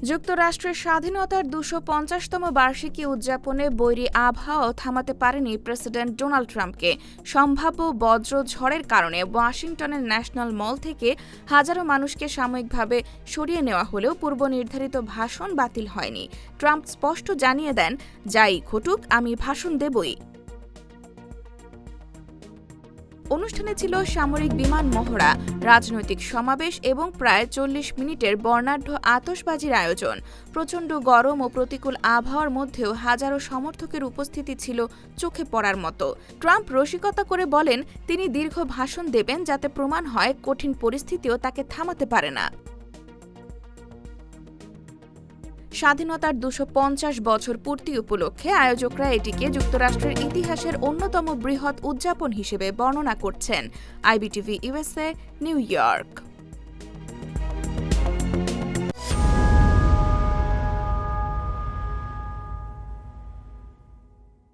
যুক্তরাষ্ট্রের স্বাধীনতার ২৫০তম বার্ষিকী উদযাপনে বৈরী আবহাওয়া থামাতে পারেনি প্রেসিডেন্ট ডোনাল্ড ট্রাম্পকে। সম্ভাব্য বজ্রঝড়ের কারণে ওয়াশিংটনের ন্যাশনাল মল থেকে হাজারো মানুষকে সাময়িকভাবে সরিয়ে নেওয়া হলেও পূর্বনির্ধারিত ভাষণ বাতিল হয়নি। ট্রাম্প স্পষ্ট জানিয়ে দেন, যাই ঘটুক আমি ভাষণ দেবই। অনুষ্ঠানে ছিল সামরিক বিমান মহড়া, রাজনৈতিক সমাবেশ এবং প্রায় ৪০ মিনিটের বর্ণাঢ্য আতশবাজির আয়োজন। প্রচণ্ড গরম ও প্রতিকূল আবহাওয়ার মধ্যেও হাজারো সমর্থকের উপস্থিতি ছিল চোখে পড়ার মতো। ট্রাম্প রসিকতা করে বলেন, তিনি দীর্ঘ ভাষণ দেবেন যাতে প্রমাণ হয় কঠিন পরিস্থিতিও তাকে থামাতে পারে না। স্বাধীনতার ২৫০ বছর পূর্তি উপলক্ষে আয়োজকরা এটিকে যুক্তরাষ্ট্রের ইতিহাসের অন্যতম বৃহৎ উদযাপন হিসেবে বর্ণনা করছেন। IBTV USA, new York.